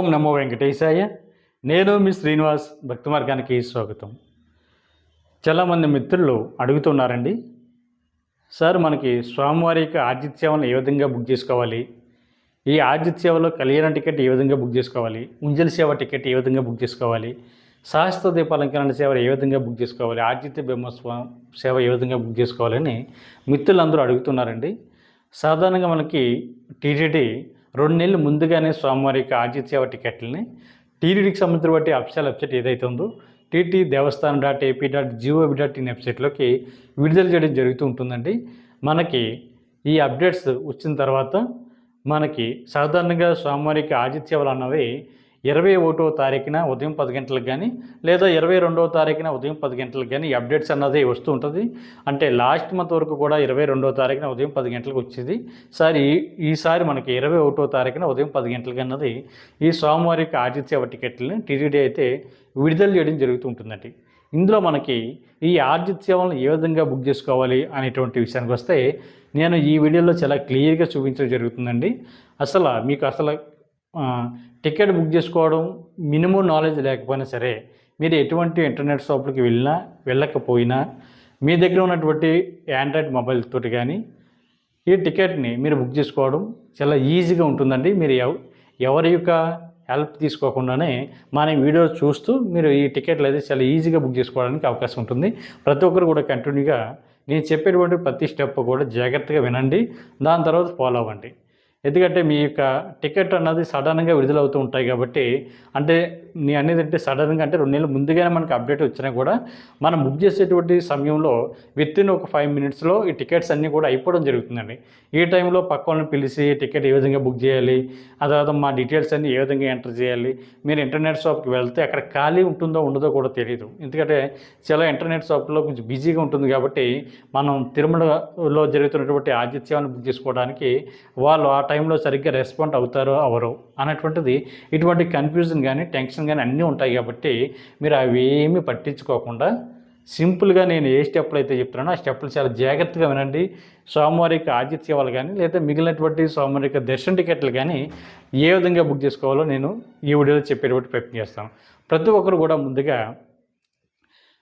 ఓం నమో వెంకటేశాయ. నేను మీ శ్రీనివాస్. భక్తి మార్గానికి స్వాగతం. చాలామంది మిత్రులు అడుగుతున్నారండి, సార్ మనకి స్వామివారి యొక్క ఆర్జిత సేవలను ఏ విధంగా బుక్ చేసుకోవాలి, ఈ ఆర్జిత సేవలో కళ్యాణ టికెట్ ఏ విధంగా బుక్ చేసుకోవాలి, ఉంజల సేవ టికెట్ ఏ విధంగా బుక్ చేసుకోవాలి, సహస్ర దీపాలంకరణ సేవ ఏ విధంగా బుక్ చేసుకోవాలి, ఆర్జిత బ్రహ్మోత్సవం సేవ ఏ విధంగా బుక్ చేసుకోవాలని మిత్రులందరూ అడుగుతున్నారండి. సాధారణంగా మనకి టీటీడీ 2 నెలలు ముందుగానే స్వామివారి యొక్క ఆర్జిత సేవ టికెట్లని టీటీడీకి సంబంధించిన బట్టి అఫీషియల్ వెబ్సైట్ ఏదైతే ఉందో టీటీ దేవస్థానం .ap.gov.in వెబ్సైట్లోకి విడుదల చేయడం జరుగుతూ ఉంటుందండి. మనకి ఈ అప్డేట్స్ వచ్చిన తర్వాత మనకి సాధారణంగా స్వామివారికి ఆర్జిత సేవలు అన్నవి 21వ తారీఖున ఉదయం 10 గంటలకు కానీ లేదా 22వ తారీఖున ఉదయం 10 గంటలకు కానీ ఈ అప్డేట్స్ అన్నది వస్తూ ఉంటుంది. అంటే లాస్ట్ మంత్ వరకు కూడా 22వ తారీఖున ఉదయం 10 గంటలకు వచ్చేది. ఈసారి మనకి 21వ తారీఖున ఉదయం 10 గంటలకు అన్నది ఈ స్వామివారికి ఆర్జిత సేవ టికెట్లని టీటీడీ అయితే విడుదల చేయడం జరుగుతూ ఉంటుందండి. ఇందులో మనకి ఈ ఆర్జిత సేవలను ఏ విధంగా బుక్ చేసుకోవాలి అనేటువంటి విషయానికి వస్తే నేను ఈ వీడియోలో చాలా క్లియర్గా చూపించడం జరుగుతుందండి. మీకు టికెట్ బుక్ చేసుకోవడం మినిమం నాలెడ్జ్ లేకపోయినా సరే, మీరు ఎటువంటి ఇంటర్నెట్ షాపులకి వెళ్ళకపోయినా మీ దగ్గర ఉన్నటువంటి ఆండ్రాయిడ్ మొబైల్ తోటి కానీ ఈ టికెట్ని మీరు బుక్ చేసుకోవడం చాలా ఈజీగా ఉంటుందండి. మీరు ఎవరి యొక్క హెల్ప్ తీసుకోకుండానే మన వీడియో చూస్తూ మీరు ఈ టికెట్లు అయితే చాలా ఈజీగా బుక్ చేసుకోవడానికి అవకాశం ఉంటుంది. ప్రతి ఒక్కరు కూడా కంటిన్యూగా నేను చెప్పేటువంటి ప్రతి స్టెప్ కూడా జాగ్రత్తగా వినండి, దాని తర్వాత ఫాలో అవ్వండి. ఎందుకంటే మీ యొక్క టికెట్ అన్నది సడన్గా విడుదలవుతూ ఉంటాయి కాబట్టి, అంటే నేను అనేది అంటే సడన్గా అంటే 2 నెలలు ముందుగానే మనకు అప్డేట్ వచ్చినా కూడా మనం బుక్ చేసేటువంటి సమయంలో వితిన్ ఒక 5 మినిట్స్లో ఈ టికెట్స్ అన్నీ కూడా అయిపోవడం జరుగుతుందండి. ఈ టైంలో పక్క వాళ్ళని పిలిచి టికెట్ ఏ విధంగా బుక్ చేయాలి, ఆ తర్వాత మా డీటెయిల్స్ అన్నీ ఏ విధంగా ఎంటర్ చేయాలి, మీరు ఇంటర్నెట్ షాప్కి వెళ్తే అక్కడ ఖాళీ ఉంటుందో ఉండదో కూడా తెలియదు. ఎందుకంటే చాలా ఇంటర్నెట్ షాప్లో కొంచెం బిజీగా ఉంటుంది కాబట్టి మనం తిరుమలలో జరుగుతున్నటువంటి ఆర్జిత సేవను బుక్ చేసుకోవడానికి వాళ్ళు ఆ టైంలో సరిగ్గా రెస్పాండ్ అవుతారో అవరో అనేటువంటిది ఇటువంటి కన్ఫ్యూజన్ కానీ టెన్షన్ కానీ అన్నీ ఉంటాయి. కాబట్టి మీరు అవి ఏమీ పట్టించుకోకుండా సింపుల్గా నేను ఏ స్టెప్లు అయితే చెప్తున్నానో ఆ స్టెప్లు చాలా జాగ్రత్తగా వినండి. స్వామివారికి ఆర్జిత సేవలు కానీ లేదా మిగిలినటువంటి స్వామివారికి దర్శన టికెట్లు కానీ ఏ విధంగా బుక్ చేసుకోవాలో నేను ఈ వీడియోలో చెప్పేటువంటి ప్రయత్నం చేస్తాను. ప్రతి ఒక్కరు కూడా ముందుగా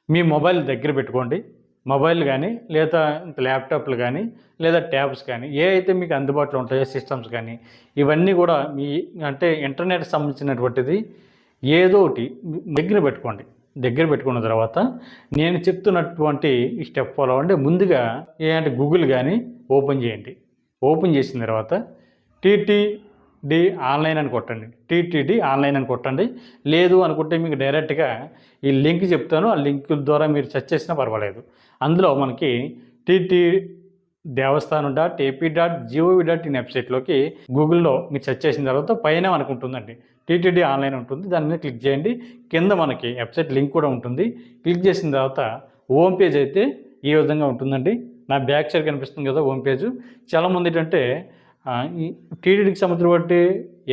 మీ మొబైల్ దగ్గర పెట్టుకోండి. మొబైల్ కానీ లేదా ల్యాప్టాప్లు కానీ లేదా ట్యాబ్స్ కానీ ఏ అయితే మీకు అందుబాటులో ఉంటాయో సిస్టమ్స్ కానీ ఇవన్నీ కూడా మీ అంటే ఇంటర్నెట్ సంబంధించినటువంటిది ఏదో ఒకటి దగ్గర పెట్టుకోండి. దగ్గర పెట్టుకున్న తర్వాత నేను చెప్తున్నటువంటి ఈ స్టెప్ ఫాలో అవ్వండి. ముందుగా ఏంటంటే గూగుల్ కానీ ఓపెన్ చేయండి. ఓపెన్ చేసిన తర్వాత టీటీడీ ఆన్లైన్ అని కొట్టండి. టీటీడీ ఆన్లైన్ అని కొట్టండి. లేదు అనుకుంటే మీకు డైరెక్ట్గా ఈ లింక్ చెప్తాను, ఆ లింక్ ద్వారా మీరు సెర్చ్ చేసినా పర్వాలేదు. అందులో మనకి టీటీ దేవస్థానం .ap.gov.in వెబ్సైట్లోకి గూగుల్లో మీరు సెర్చ్ చేసిన తర్వాత పైన మనకు ఉంటుందండి టీటీడీ ఆన్లైన్ ఉంటుంది. దాని మీద క్లిక్ చేయండి. కింద మనకి వెబ్సైట్ లింక్ కూడా ఉంటుంది. క్లిక్ చేసిన తర్వాత హోమ్ పేజ్ అయితే ఈ విధంగా ఉంటుందండి. నా బ్యాక్ సైడ్ కనిపిస్తుంది కదా హోమ్ పేజ్. చాలామంది ఏంటంటే ఈ టీటీడీకి సంబంధించిన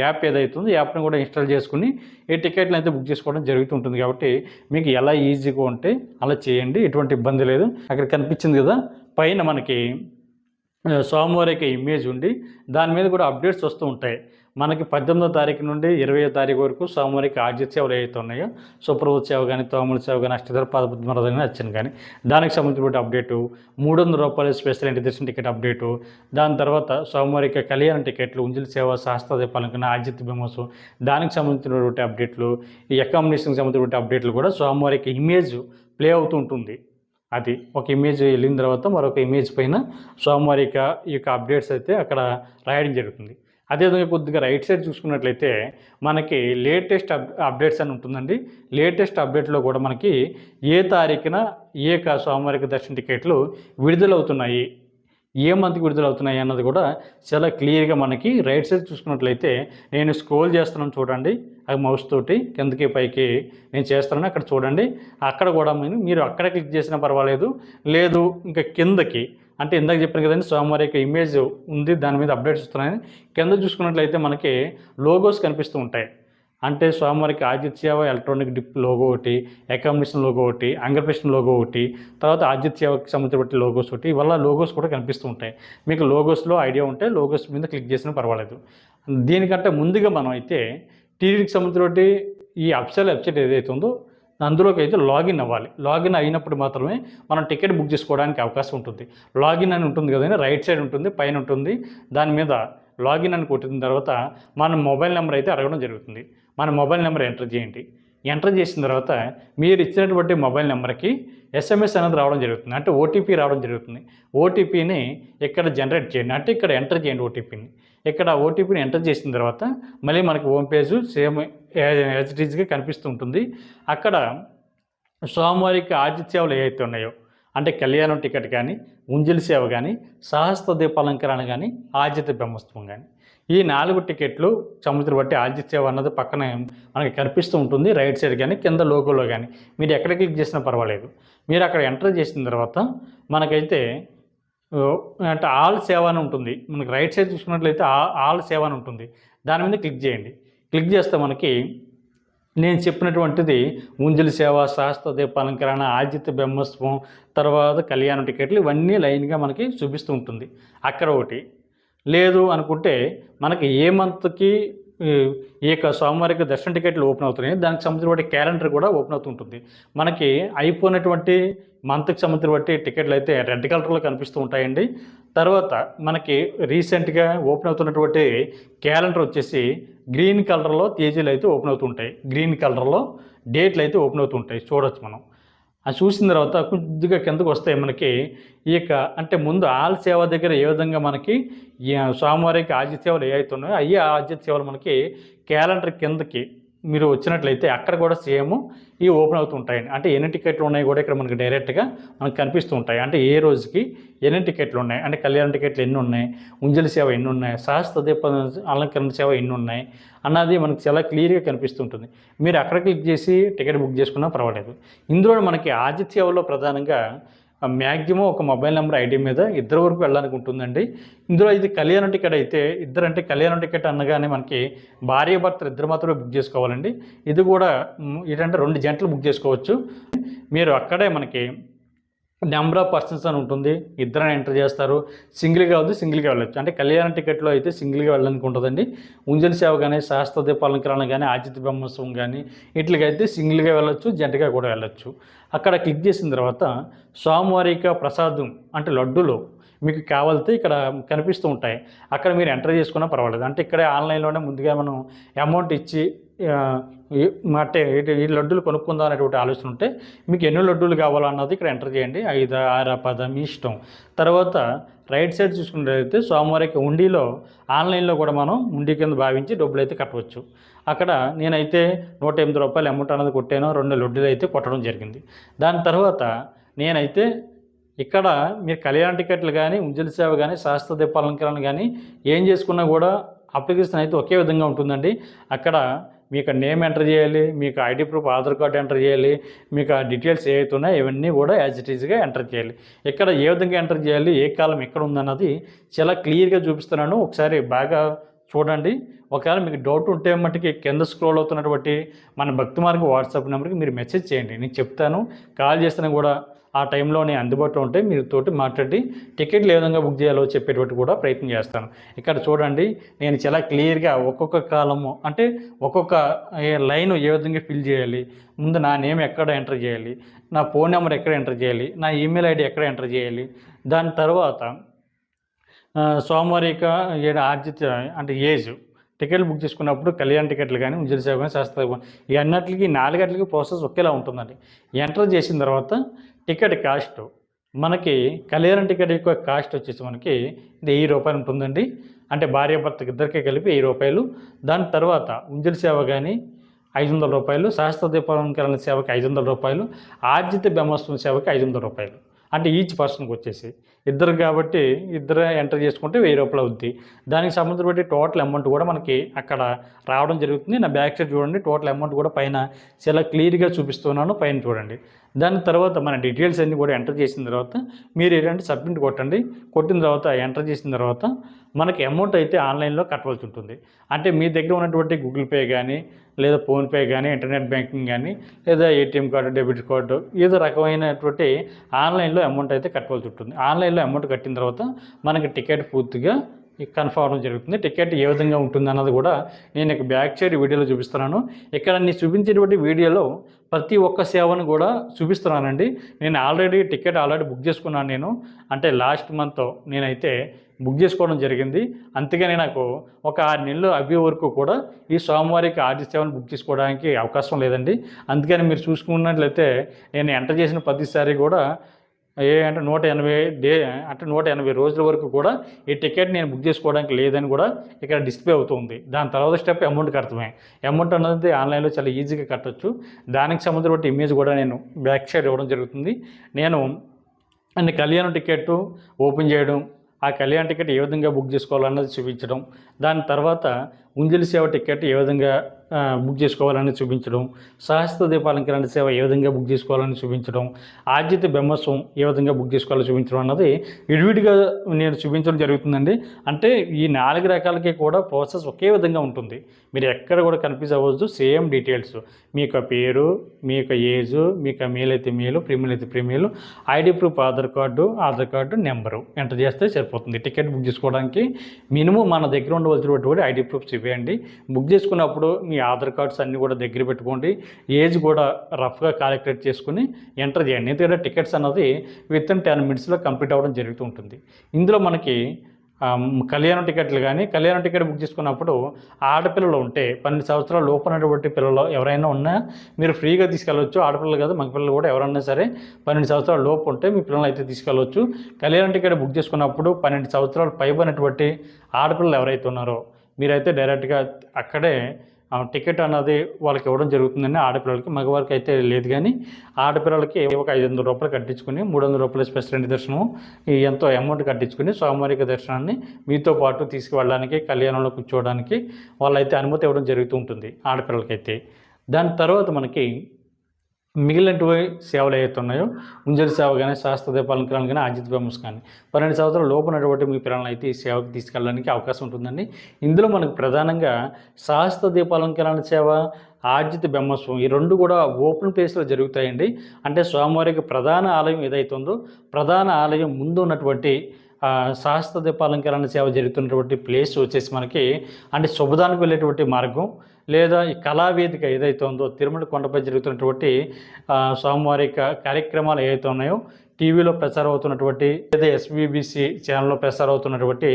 యాప్ ఏదైతుందో యాప్ని కూడా ఇన్స్టాల్ చేసుకుని ఈ టికెట్లు అయితే బుక్ చేసుకోవడం జరుగుతుంటుంది. కాబట్టి మీకు ఎలా ఈజీగా ఉంటే అలా చేయండి, ఎటువంటి ఇబ్బంది లేదు. అక్కడ కనిపించింది కదా పైన మనకి స్వామివారి యొక్క ఇమేజ్ ఉండి దాని మీద కూడా అప్డేట్స్ వస్తూ ఉంటాయి. మనకి 18వ తారీఖు నుండి 20వ తారీఖు వరకు స్వామివారికి ఆర్జిత సేవలు ఏవైతే ఉన్నాయో సుప్రభుత సేవ కానీ, తోముల సేవ కానీ, అష్టధర పాదపద్మనాభ కానీ అర్చన కానీ దానికి సంబంధించిన అప్డేటు, 300 రూపాయల స్పెషల్ ఎంట్రీ దర్శన టికెట్ అప్డేటు, దాని తర్వాత స్వామివారికి కళ్యాణ టికెట్లు, ఉంజల సేవ, సహస్ర దీపాలంకరణ, ఆర్జిత బ్రహ్మోత్సవం దానికి సంబంధించినటువంటి అప్డేట్లు, ఈ అకామిడేషన్కి సంబంధించిన అప్డేట్లు కూడా స్వామివారికి ఇమేజ్ ప్లే అవుతూ ఉంటుంది. అది ఒక ఇమేజ్ వెళ్ళిన తర్వాత మరొక ఇమేజ్ పైన స్వామివారి యొక్క అప్డేట్స్ అయితే అక్కడ రాయడం జరుగుతుంది. అదేవిధంగా కొద్దిగా రైట్ సైడ్ చూసుకున్నట్లయితే మనకి లేటెస్ట్ అప్డేట్స్ అని ఉంటుందండి. లేటెస్ట్ అప్డేట్లో కూడా మనకి ఏ తారీఖున స్వామివారికి దర్శన టికెట్లు విడుదలవుతున్నాయి, ఏ మంత్కి విడుదలవుతున్నాయి అన్నది కూడా చాలా క్లియర్గా మనకి రైట్ సైడ్ చూసుకున్నట్లయితే నేను స్క్రోల్ చేస్తున్నాను చూడండి. అది మౌస్ తోటి కిందకి పైకి నేను చేస్తున్నాను, అక్కడ చూడండి. అక్కడ కూడా మీరు అక్కడ క్లిక్ చేసినా పర్వాలేదు, లేదు ఇంకా కిందకి అంటే ఇందాక చెప్పాను కదండి స్వామివారి యొక్క ఇమేజ్ ఉంది, దాని మీద అప్డేట్స్ వస్తున్నాయని. కింద చూసుకున్నట్లయితే మనకి లోగోస్ కనిపిస్తూ ఉంటాయి. అంటే స్వామివారికి ఆర్జిత సేవ ఎలక్ట్రానిక్ డిప్ లోగో ఒకటి, అకామిడేషన్ లోగో ఒకటి, అంగప్రశ్న లోగో ఒకటి, తర్వాత ఆర్జిత సేవకి సంబంధించిన లోగోస్ ఒకటి, ఇవల్ల లోగోస్ కూడా కనిపిస్తూ ఉంటాయి. మీకు లోగోస్లో ఐడియా ఉంటే లోగోస్ మీద క్లిక్ చేసినా పర్వాలేదు. దీనికంటే ముందుగా మనం అయితే టీటీడీకి సంబంధించినటువంటి ఈ అఫీషియల్ వెబ్సైట్ ఏదైతే ఉందో అందులోకి అయితే లాగిన్ అవ్వాలి. లాగిన్ అయినప్పుడు మాత్రమే మనం టికెట్ బుక్ చేసుకోవడానికి అవకాశం ఉంటుంది. లాగిన్ అని ఉంటుంది కదండి, రైట్ సైడ్ ఉంటుంది, పైన ఉంటుంది. దాని మీద లాగిన్ అని కొట్టిన తర్వాత మన మొబైల్ నెంబర్ అయితే అడగడం జరుగుతుంది. మన మొబైల్ నెంబర్ ఎంటర్ చేయండి. ఎంటర్ చేసిన తర్వాత మీరు ఇచ్చినటువంటి మొబైల్ నెంబర్కి ఎస్ఎంఎస్ అనేది రావడం జరుగుతుంది, అంటే ఓటీపీ రావడం జరుగుతుంది. ఓటీపీని ఇక్కడ జనరేట్ చేయండి, అంటే ఇక్కడ ఎంటర్ చేయండి ఓటీపీని. ఇక్కడ ఓటీపీని ఎంటర్ చేసిన తర్వాత మళ్ళీ మనకి home page same as it ఈజ్గా కనిపిస్తూ ఉంటుంది. అక్కడ స్వామివారికి ఆతిథ్య సేవలు ఏవైతే ఉన్నాయో, అంటే కళ్యాణం టికెట్ కానీ, ఉంజలి సేవ కానీ, సహస్ర దీపాలంకరణ కానీ, ఆజిత బ్రహ్మోత్సవం కానీ, ఈ 4 టికెట్లు సముద్రం బట్టి ఆతిథ్య సేవ అన్నది పక్కన మనకి కనిపిస్తూ ఉంటుంది, రైట్ సైడ్ కానీ కింద లోగోలో కానీ. మీరు ఎక్కడ క్లిక్ చేసినా పర్వాలేదు. మీరు అక్కడ ఎంటర్ చేసిన తర్వాత మనకైతే అంటే ఆల్ సేవ అని ఉంటుంది. మనకి రైట్ సైడ్ చూసుకున్నట్లయితే ఆల్ సేవ అని ఉంటుంది. దాని మీద క్లిక్ చేయండి. క్లిక్ చేస్తే మనకి నేను చెప్పినటువంటిది ఉంజలి సేవ, సహస్ర దీపాలంకరణ, ఆజిత బ్రహ్మోత్సవం, తర్వాత కళ్యాణ టికెట్లు ఇవన్నీ లైన్గా మనకి చూపిస్తూ ఉంటుంది. అక్కడ ఒకటి లేదు అనుకుంటే మనకి ఏ మంత్కి ఈ యొక్క సోమవారికి దర్శన టికెట్లు ఓపెన్ అవుతున్నాయి, దానికి సంబంధించిన క్యాలెండర్ కూడా ఓపెన్ అవుతుంటుంది. మనకి అయిపోయినటువంటి మంత్కి సంబంధించిన టికెట్లు అయితే రెడ్ కలర్లో కనిపిస్తూ ఉంటాయండి. తర్వాత మనకి రీసెంట్గా ఓపెన్ అవుతున్నటువంటి క్యాలెండర్ వచ్చేసి గ్రీన్ కలర్లో తేదీలు అయితే ఓపెన్ అవుతుంటాయి, గ్రీన్ కలర్లో డేట్లు అయితే ఓపెన్ అవుతుంటాయి. చూడొచ్చు మనం. అది చూసిన తర్వాత కొద్దిగా కిందకు వస్తాయి మనకి ఈ యొక్క అంటే ముందు ఆల్ సేవ దగ్గర ఏ విధంగా మనకి స్వామివారికి ఆజిత సేవలు ఏవైతే ఉన్నాయో అయ్యే ఆజిత సేవలు మనకి క్యాలెండర్ కిందకి మీరు వచ్చినట్లయితే అక్కడ కూడా సేమ్ ఇవి ఓపెన్ అవుతూ ఉంటాయండి. అంటే ఎన్ని టికెట్లు ఉన్నాయి కూడా ఇక్కడ మనకి డైరెక్ట్గా మనకు కనిపిస్తూ ఉంటాయి. అంటే ఏ రోజుకి ఎన్ని టికెట్లు ఉన్నాయి, అంటే కళ్యాణ టికెట్లు ఎన్ని ఉన్నాయి, ఉంజలి సేవ ఎన్ని ఉన్నాయి, సహస్ర దీప అలంకరణ సేవ ఎన్ని ఉన్నాయి అన్నది మనకు చాలా క్లియర్గా కనిపిస్తుంటుంది. మీరు అక్కడ క్లిక్ చేసి టికెట్ బుక్ చేసుకున్నా పర్వాలేదు. ఇందులో మనకి ఆజిత సేవలో ప్రధానంగా మ్యాక్సిమం ఒక మొబైల్ నెంబర్ ఐడి మీద ఇద్దరు వరకు వెళ్ళడానికి ఉంటుందండి. ఇందులో ఇది కళ్యాణ టికెట్ అయితే ఇద్దరంటే కళ్యాణ టికెట్ అనగానే మనకి భార్య భర్తలు ఇద్దరు మాత్రమే బుక్ చేసుకోవాలండి. ఇది కూడా ఏంటంటే 2 జంటలు బుక్ చేసుకోవచ్చు. మీరు అక్కడే మనకి నెంబర్ ఆఫ్ పర్సన్స్ అని ఉంటుంది, ఇద్దరని ఎంటర్ చేస్తారు. సింగిల్గా వద్దు, సింగిల్గా వెళ్ళొచ్చు. అంటే కళ్యాణ టికెట్లో అయితే సింగిల్గా వెళ్ళడానికి ఉంటుందండి. ఉంజలి సేవ కానీ, సహస్ర దీపాలంకరణ కానీ, ఆజిత బ్రహ్మోత్సవం కానీ వీటికైతే సింగిల్గా వెళ్ళొచ్చు, జంటగా కూడా వెళ్ళొచ్చు. అక్కడ క్లిక్ చేసిన తర్వాత స్వామివారిక ప్రసాదం అంటే లడ్డూలు మీకు కావాలితే ఇక్కడ కనిపిస్తూ ఉంటాయి. అక్కడ మీరు ఎంటర్ చేసుకున్నా పర్వాలేదు. అంటే ఇక్కడే ఆన్లైన్లోనే ముందుగా మనం అమౌంట్ ఇచ్చి అంటే ఈ లడ్డూలు కొనుక్కుందాం అనేటువంటి ఆలోచన ఉంటే మీకు ఎన్ని లడ్డూలు కావాలన్నది ఇక్కడ ఎంటర్ చేయండి. 5, 6, 10 మీ ఇష్టం. తర్వాత రైట్ సైడ్ చూసుకున్నట్లయితే స్వామివారికి ఉండిలో ఆన్లైన్లో కూడా మనం ఉండి కింద భావించి డబ్బులు అయితే కట్టవచ్చు. అక్కడ నేనైతే ₹108 అమౌంట్ అన్నది కొట్టాను, 2 లడ్డూలు అయితే కొట్టడం జరిగింది. దాని తర్వాత నేనైతే ఇక్కడ మీరు కళ్యాణ టికెట్లు కానీ, ఉంజలి సేవ కానీ, సహస్ర దీపాలంకరణ కానీ ఏం చేసుకున్నా కూడా అప్లికేషన్ అయితే ఒకే విధంగా ఉంటుందండి. అక్కడ మీకు నేమ్ ఎంటర్ చేయాలి, మీకు ID proof Aadhaar card enter చేయాలి, మీకు ఆ డీటెయిల్స్ ఏవైతే ఉన్నాయో ఇవన్నీ కూడా యాజ్ ఇట్ ఈజ్గా ఎంటర్ చేయాలి. ఇక్కడ ఏ విధంగా ఎంటర్ చేయాలి, ఏ కాలం ఎక్కడ ఉందన్నది చాలా క్లియర్గా చూపిస్తున్నాను. ఒకసారి బాగా చూడండి. ఒకవేళ మీకు డౌట్ ఉంటే మట్టుకి కింద స్క్రోల్ అవుతున్నటువంటి మన భక్తి మార్గం వాట్సాప్ నెంబర్కి మీరు మెసేజ్ చేయండి, నేను చెప్తాను. కాల్ చేసినా కూడా ఆ టైంలో నేను అందుబాటులో ఉంటే మీరు తోటి మాట్లాడి టికెట్లు ఏ విధంగా బుక్ చేయాలో చెప్పేటువంటి కూడా ప్రయత్నం చేస్తాను. ఇక్కడ చూడండి, నేను చాలా క్లియర్గా ఒక్కొక్క కాలము అంటే ఒక్కొక్క లైన్ ఏ విధంగా ఫిల్ చేయాలి, ముందు నా నేమ్ ఎక్కడ ఎంటర్ చేయాలి, నా ఫోన్ నెంబర్ ఎక్కడ ఎంటర్ చేయాలి, నా ఈమెయిల్ ఐడి ఎక్కడ ఎంటర్ చేయాలి, దాని తర్వాత సోమవారిక ఆర్జిత అంటే ఏజ్ టికెట్లు బుక్ చేసుకున్నప్పుడు కళ్యాణ టికెట్లు కానీ, ఉంజలి సేవ కానీ, శాస్త్ర ఈ అన్నిటికి 4 గంటలకి ప్రాసెస్ ఒకేలా ఉంటుందండి. ఎంటర్ చేసిన తర్వాత టికెట్ కాస్ట్ మనకి కళ్యాణ టికెట్ యొక్క కాస్ట్ వచ్చేసి మనకి ₹1000 ఉంటుందండి. అంటే భార్యాభర్తకి ఇద్దరికీ కలిపి ₹1000. దాని తర్వాత ఉంజలి సేవ కానీ ₹500, సహస్ర దీపాలంకరణ సేవకి ₹500, ఆర్జిత బ్రహ్మోత్సవం సేవకి ₹500. అంటే ఈచ్ పర్సన్కి వచ్చేసి ఇద్దరు కాబట్టి ఇద్దరు ఎంటర్ చేసుకుంటే ₹1000 అవుద్ది. దానికి సంబంధించిన టోటల్ అమౌంట్ కూడా మనకి అక్కడ రావడం జరుగుతుంది. నా బ్యాక్ సైడ్ చూడండి, టోటల్ అమౌంట్ కూడా పైన చాలా క్లియర్గా చూపిస్తున్నాను, పైన చూడండి. దాని తర్వాత మన డీటెయిల్స్ అన్నీ కూడా ఎంటర్ చేసిన తర్వాత మీరు ఏంటంటే సబ్మిట్ కొట్టండి. కొట్టిన తర్వాత ఎంటర్ చేసిన తర్వాత మనకి అమౌంట్ అయితే ఆన్లైన్లో కట్టవలసి ఉంటుంది. అంటే మీ దగ్గర ఉన్నటువంటి గూగుల్ పే కానీ, లేదా ఫోన్పే కానీ, ఇంటర్నెట్ బ్యాంకింగ్ కానీ, లేదా ఏటీఎం కార్డు, డెబిట్ కార్డు ఏదో రకమైనటువంటి ఆన్లైన్లో అమౌంట్ అయితే కట్టవలసి ఉంటుంది. ఆన్లైన్లో అమౌంట్ కట్టిన తర్వాత మనకి టికెట్ పూర్తిగా కన్ఫర్మ్ అవ్వడం జరుగుతుంది. టికెట్ ఏ విధంగా ఉంటుంది అన్నది కూడా నేను ఇక బ్యాక్ సైడ్ వీడియోలో చూపిస్తున్నాను. ఇక్కడ నేను చూపించేటువంటి వీడియోలో ప్రతి ఒక్క సేవను కూడా చూపిస్తున్నానండి. నేను ఆల్రెడీ టికెట్ బుక్ చేసుకున్నాను. నేను అంటే లాస్ట్ మంత్ నేనైతే బుక్ చేసుకోవడం జరిగింది. అంతేగాని నాకు ఒక 6 నెలలు అవ్వే వరకు కూడా ఈ స్వామివారికి ఆర్జిత సేవను బుక్ చేసుకోవడానికి అవకాశం లేదండి. అందుకని మీరు చూసుకున్నట్లయితే నేను ఎంటర్ చేసిన ప్రతిసారి కూడా అంటే 180 రోజుల వరకు కూడా ఈ టికెట్ నేను బుక్ చేసుకోవడానికి లేదని కూడా ఇక్కడ డిస్ప్లే అవుతుంది. దాని తర్వాత స్టెప్ అమౌంట్ కట్టడమే. అమౌంట్ అన్నది ఆన్లైన్లో చాలా ఈజీగా కట్టవచ్చు. దానికి సంబంధించిన ఇమేజ్ కూడా నేను బ్యాక్ సైడ్ ఇవ్వడం జరుగుతుంది. నేను కళ్యాణం టికెట్ ఓపెన్ చేయడం, ఆ కళ్యాణ టికెట్ ఏ విధంగా బుక్ చేసుకోవాలన్నది చూపించడం, దాని తర్వాత ఉంజలి సేవ టికెట్ ఏ విధంగా బుక్ చేసుకోవాలని చూపించడం, సహస్ర దీపాలంకరణ సేవ ఏ విధంగా బుక్ చేసుకోవాలని చూపించడం, ఆర్జిత బ్రహ్మోత్సవం ఏ విధంగా బుక్ చేసుకోవాలో చూపించడం అన్నది విడివిడిగా నేను చూపించడం జరుగుతుందండి. అంటే ఈ 4 రకాలకి కూడా ప్రాసెస్ ఒకే విధంగా ఉంటుంది. మీరు ఎక్కడ కూడా కన్ఫ్యూజ్ అవ్వద్దు. సేమ్ డీటెయిల్స్, మీ యొక్క పేరు, మీ యొక్క ఏజ్, మీకు మేల్ అయితే మేలు, ప్రీమియల్ అయితే ప్రీమియల్, ID proof Aadhaar card number enter చేస్తే సరిపోతుంది. టికెట్ బుక్ చేసుకోవడానికి మినిమం మన దగ్గర ఉండవలసినటువంటి ఐడి ప్రూఫ్స్ ఇవ్వండి. బుక్ చేసుకున్నప్పుడు మీ ఆధార్ కార్డ్స్ అన్నీ కూడా దగ్గర పెట్టుకోండి. ఏజ్ కూడా రఫ్గా క్యాలిక్యులేట్ చేసుకుని ఎంటర్ చేయండి. ఎందుకంటే టికెట్స్ అన్నది వితిన్ 10 మినిట్స్లో కంప్లీట్ అవ్వడం జరుగుతూ ఉంటుంది. ఇందులో మనకి కళ్యాణ టికెట్లు కానీ కళ్యాణ టికెట్ బుక్ చేసుకున్నప్పుడు ఆడపిల్లలు ఉంటే 12 సంవత్సరాల లోపు ఉన్నటువంటి పిల్లలు ఎవరైనా ఉన్నా మీరు ఫ్రీగా తీసుకెళ్ళవచ్చు. ఆడపిల్లలు కాదు, మగపిల్లలు కూడా ఎవరైనా సరే 12 సంవత్సరాల లోపు ఉంటే మీ పిల్లలు అయితే తీసుకెళ్ళవచ్చు. కళ్యాణ టికెట్ బుక్ చేసుకున్నప్పుడు 12 సంవత్సరాలు పైబడినటువంటి ఆడపిల్లలు ఎవరైతే ఉన్నారో మీరైతే డైరెక్ట్గా అక్కడే టికెట్ అన్నది వాళ్ళకి ఇవ్వడం జరుగుతుందండి. ఆడపిల్లలకి, మగవారికి అయితే లేదు. కానీ ఆడపిల్లలకి ఒక 500 రూపాయలు కట్టించుకుని 300 రూపాయల స్పెషల్ దర్శనం ఎంతో అమౌంట్ కట్టించుకుని స్వామివారికి దర్శనాన్ని మీతో పాటు తీసుకువెళ్ళడానికి, కళ్యాణంలో కూర్చోవడానికి వాళ్ళైతే అనుమతి ఇవ్వడం జరుగుతూ ఉంటుంది ఆడపిల్లలకైతే. దాని తర్వాత మనకి మిగిలినటువంటి సేవలు ఏవైతే ఉన్నాయో ఉంజలి సేవ కానీ, శాస్త్ర దీపాలంకరణ కానీ, ఆర్జిత బ్రహ్మోత్సవం కానీ 12 సంవత్సరాల లోపు ఉన్నటువంటి మీ పిల్లలను అయితే ఈ సేవకు తీసుకెళ్ళడానికి అవకాశం ఉంటుందండి. ఇందులో మనకు ప్రధానంగా శాస్త్ర దీపాలంకరణ సేవ, ఆర్జిత బ్రహ్మోత్సవం ఈ 2 కూడా ఓపెన్ ప్లేస్లో జరుగుతాయండి. అంటే స్వామివారికి ప్రధాన ఆలయం ఏదైతే ఉందో ప్రధాన ఆలయం ముందు ఉన్నటువంటి శాస్త్ర దీపాలంకరణ సేవ జరుగుతున్నటువంటి ప్లేస్ వచ్చేసి మనకి అంటే శుభదానికి వెళ్ళేటువంటి మార్గం, లేదా ఈ కళావేదిక ఏదైతే ఉందో తిరుమల కొండపై జరుగుతున్నటువంటి స్వామివారి కార్యక్రమాలు ఏవైతే ఉన్నాయో టీవీలో ప్రసారం అవుతున్నటువంటి లేదా ఎస్బీబీసీ ఛానల్లో ప్రసారం అవుతున్నటువంటి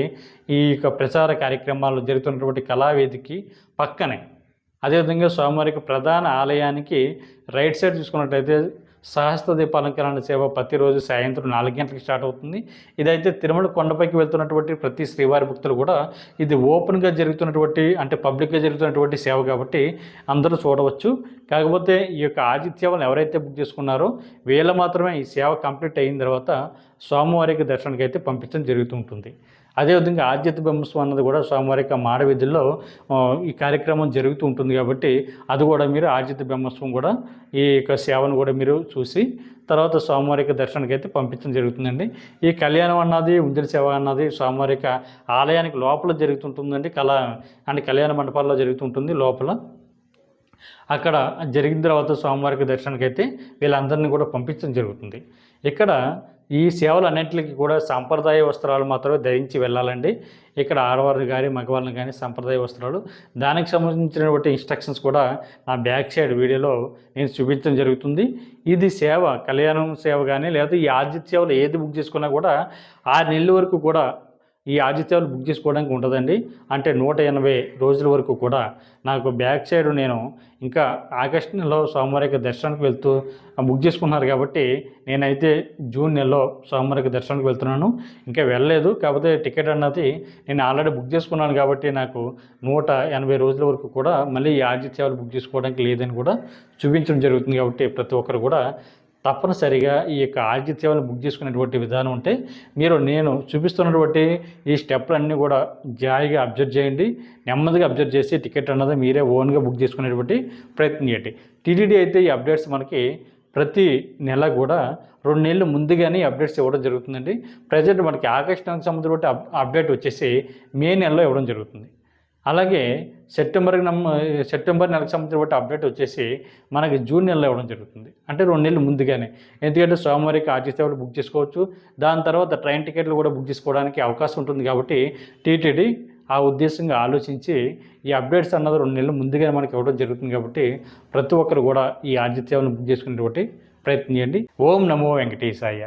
ఈ ప్రచార కార్యక్రమాలు జరుగుతున్నటువంటి కళావేదికి పక్కనే, అదేవిధంగా స్వామివారికి ప్రధాన ఆలయానికి రైట్ సైడ్ చూసుకున్నట్లయితే సహస్ర దీపాలంకరణ సేవ ప్రతిరోజు సాయంత్రం 4 గంటలకు స్టార్ట్ అవుతుంది. ఇదైతే తిరుమల కొండపైకి వెళ్తున్నటువంటి ప్రతి శ్రీవారి భక్తులు కూడా ఇది ఓపెన్గా జరుగుతున్నటువంటి అంటే పబ్లిక్గా జరుగుతున్నటువంటి సేవ కాబట్టి అందరూ చూడవచ్చు. కాకపోతే ఈ యొక్క ఆర్జిత సేవలను ఎవరైతే బుక్ చేసుకున్నారో వీళ్ళు మాత్రమే ఈ సేవ కంప్లీట్ అయిన తర్వాత స్వామివారికి దర్శనానికి అయితే పంపించడం జరుగుతూ ఉంటుంది. అదేవిధంగా ఆర్జిత బ్రహ్మోత్సవం అన్నది కూడా స్వామివారికి మాడవీధుల్లో ఈ కార్యక్రమం జరుగుతూ ఉంటుంది కాబట్టి అది కూడా మీరు ఆర్జిత బ్రహ్మోత్సవం కూడా ఈ యొక్క సేవను కూడా మీరు చూసి తర్వాత స్వామివారికి దర్శనానికి అయితే పంపించడం జరుగుతుందండి. ఈ కళ్యాణం అన్నది ఉంజలి సేవ అన్నది స్వామివారికి ఆలయానికి లోపల జరుగుతుంటుందండి. కళ్యాణ మండపాల్లో జరుగుతుంటుంది లోపల. అక్కడ జరిగిన తర్వాత స్వామివారికి దర్శనానికి అయితే వీళ్ళందరినీ కూడా పంపించడం జరుగుతుంది. ఇక్కడ ఈ సేవలు అన్నింటికి కూడా సాంప్రదాయ వస్త్రాలు మాత్రమే ధరించి వెళ్ళాలండి. ఇక్కడ ఆడవారు కానీ మగవాళ్ళని కానీ సాంప్రదాయ వస్త్రాలు, దానికి సంబంధించినటువంటి ఇన్స్ట్రక్షన్స్ కూడా నా బ్యాక్ సైడ్ వీడియోలో నేను చూపించడం జరుగుతుంది. ఇది సేవ కళ్యాణం సేవ కానీ లేదా ఈ ఆర్జిత సేవలు ఏది బుక్ చేసుకున్నా కూడా 6 నెలల వరకు కూడా ఈ ఆర్జిత సేవలు బుక్ చేసుకోవడానికి ఉంటుందండి. అంటే 180 రోజుల వరకు కూడా నాకు బ్యాక్ సైడ్ నేను ఇంకా ఆగస్టు నెలలో స్వామివారికి దర్శనానికి వెళ్తూ బుక్ చేసుకున్నారు కాబట్టి నేనైతే జూన్ నెలలో స్వామివారికి దర్శనానికి వెళ్తున్నాను. ఇంకా వెళ్ళలేదు. కాకపోతే టికెట్ అన్నది నేను ఆల్రెడీ బుక్ చేసుకున్నాను కాబట్టి నాకు 180 రోజుల వరకు కూడా మళ్ళీ ఈ ఆర్జిత సేవలు బుక్ చేసుకోవడానికి లేదని కూడా చూపించడం జరుగుతుంది. కాబట్టి ప్రతి ఒక్కరు కూడా తప్పనిసరిగా ఈ యొక్క ఆర్జిత సేవలను బుక్ చేసుకునేటువంటి విధానం ఉంటే నేను చూపిస్తున్నటువంటి ఈ స్టెప్లన్నీ కూడా జాయిగా అబ్జర్వ్ చేయండి. నెమ్మదిగా అబ్జర్వ్ చేసి టికెట్ అన్నది మీరే ఓన్గా బుక్ చేసుకునేటువంటి ప్రయత్నం చేయండి. టీటీడీ అయితే ఈ అప్డేట్స్ మనకి ప్రతి నెల కూడా 2 నెలలు ముందుగానే అప్డేట్స్ ఇవ్వడం జరుగుతుందండి. ప్రజెంట్ మనకి ఆగస్టు నెలకు సంబంధించిన అప్డేట్ వచ్చేసి మే నెలలో ఇవ్వడం జరుగుతుంది. అలాగే సెప్టెంబర్ నెలకు సంబంధించిన అప్డేట్ వచ్చేసి మనకి జూన్ నెలలో ఇవ్వడం జరుగుతుంది. అంటే 2 నెలలు ముందుగానే. ఎందుకంటే స్వామివారికి ఆర్జిత సేవలు బుక్ చేసుకోవచ్చు. దాని తర్వాత ట్రైన్ టికెట్లు కూడా బుక్ చేసుకోవడానికి అవకాశం ఉంటుంది కాబట్టి టీటీడీ ఆ ఉద్దేశంగా ఆలోచించి ఈ అప్డేట్స్ అన్నది 2 నెలలు ముందుగానే మనకి ఇవ్వడం జరుగుతుంది కాబట్టి ప్రతి ఒక్కరు కూడా ఈ ఆర్జిత సేవలను బుక్ చేసుకునేటువంటి ప్రయత్నం చేయండి. ఓం నమో వెంకటేశాయ.